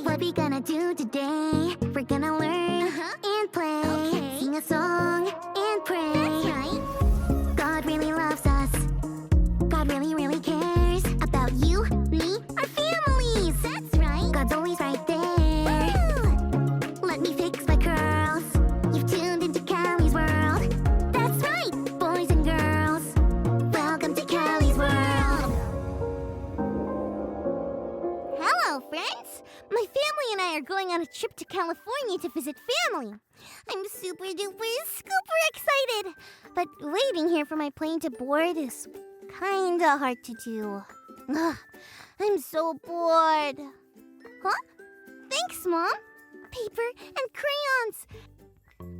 What we gonna do today? We're gonna learn and play, sing a song and pray. That's right. God really loves us. God really, really cares about you, me, our families. That's right. God's always right there. Woo! Let me fix my curls. You've tuned into Callie's world. That's right, boys and girls. Welcome to Callie's world. Hello, friends. My family and I are going on a trip to California to visit family. I'm super excited. But waiting here for my plane to board is kinda hard to do. Ugh, I'm so bored. Huh? Thanks, Mom. Paper and crayons.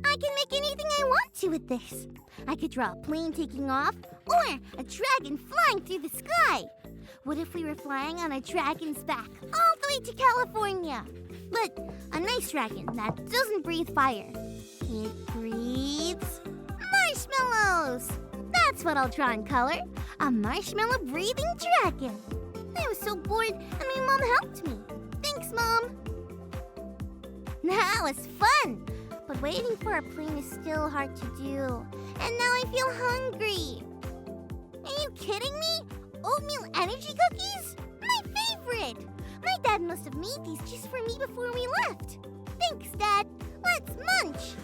I can make anything I want to with this. I could draw a plane taking off or a dragon flying through the sky. What if we were flying on a dragon's back all the way to California? But a nice dragon that doesn't breathe fire. It breathes marshmallows. That's what I'll draw in color. A marshmallow-breathing dragon. I was so bored and my mom helped me. Thanks, Mom. That was fun. But waiting for a plane is still hard to do. And now I feel hungry. Are you kidding me? Oatmeal energy cookies? My favorite! My dad must have made these just for me before we left. Thanks, Dad. Let's munch!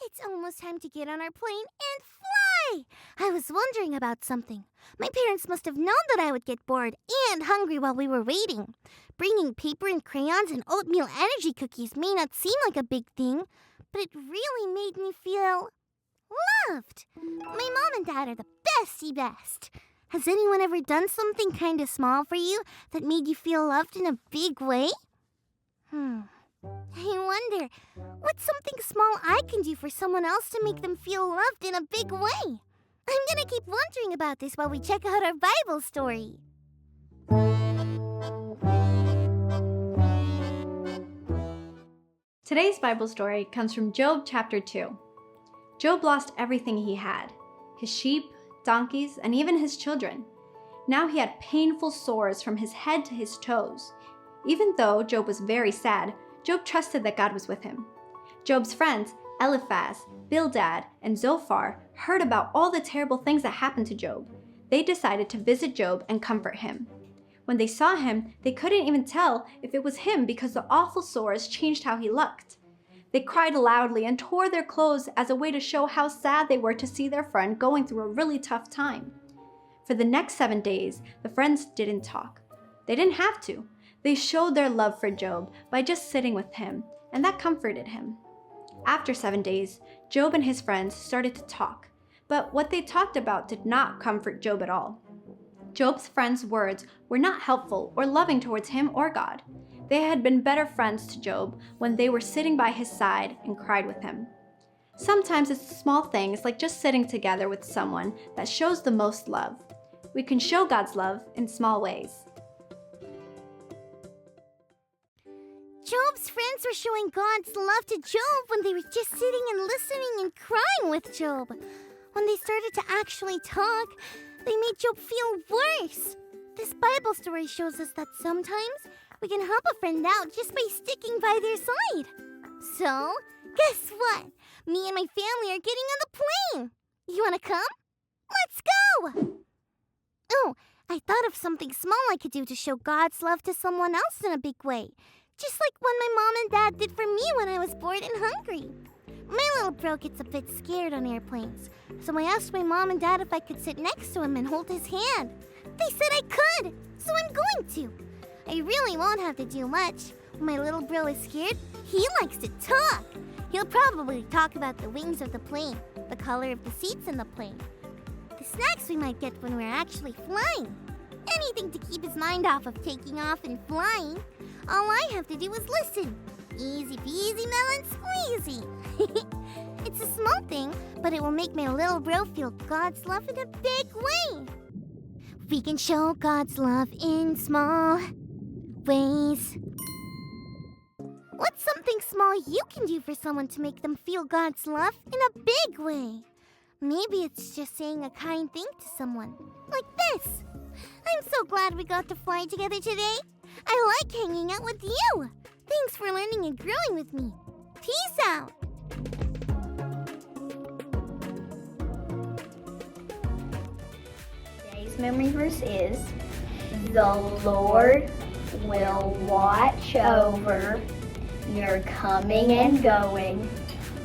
It's almost time to get on our plane and fly! I was wondering about something. My parents must have known that I would get bored and hungry while we were waiting. Bringing paper and crayons and oatmeal energy cookies may not seem like a big thing, but it really made me feel loved. My mom and dad are the bestie best. Has anyone ever done something kind of small for you that made you feel loved in a big way? I wonder, what's something small I can do for someone else to make them feel loved in a big way? I'm gonna keep wondering about this while we check out our Bible story. Today's Bible story comes from Job chapter 2. Job lost everything he had, his sheep, donkeys, and even his children. Now he had painful sores from his head to his toes. Even though Job was very sad, Job trusted that God was with him. Job's friends, Eliphaz, Bildad, and Zophar, heard about all the terrible things that happened to Job. They decided to visit Job and comfort him. When they saw him, they couldn't even tell if it was him because the awful sores changed how he looked. They cried loudly and tore their clothes as a way to show how sad they were to see their friend going through a really tough time. For the next 7 days, the friends didn't talk. They didn't have to. They showed their love for Job by just sitting with him, and that comforted him. After 7 days, Job and his friends started to talk, but what they talked about did not comfort Job at all. Job's friends' words were not helpful or loving towards him or God. They had been better friends to Job when they were sitting by his side and cried with him. Sometimes it's the small things like just sitting together with someone that shows the most love. We can show God's love in small ways. Job's friends were showing God's love to Job when they were just sitting and listening and crying with Job. When they started to actually talk, they made Job feel worse. This Bible story shows us that sometimes we can help a friend out just by sticking by their side. So, guess what? Me and my family are getting on the plane. You want to come? Let's go! Oh, I thought of something small I could do to show God's love to someone else in a big way. Just like what my mom and dad did for me when I was bored and hungry. My little bro gets a bit scared on airplanes, so I asked my mom and dad if I could sit next to him and hold his hand. They said I could, so I'm going to. I really won't have to do much. When my little bro is scared, he likes to talk. He'll probably talk about the wings of the plane, the color of the seats in the plane, the snacks we might get when we're actually flying. Anything to keep his mind off of taking off and flying. All I have to do is listen. Easy peasy lemon squeezy. It's a small thing, but it will make my little bro feel God's love in a big way. We can show God's love in small ways. What's something small you can do for someone to make them feel God's love in a big way? Maybe it's just saying a kind thing to someone, like this. I'm so glad we got to fly together today. I like hanging out with you. Thanks for learning and growing with me. Peace out. Today's memory verse is, the Lord will watch over your coming and going,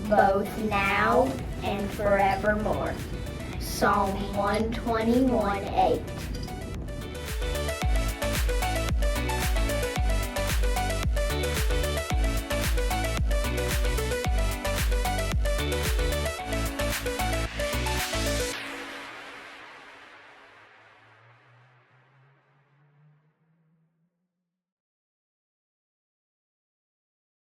both now and forevermore. Psalm 121:8.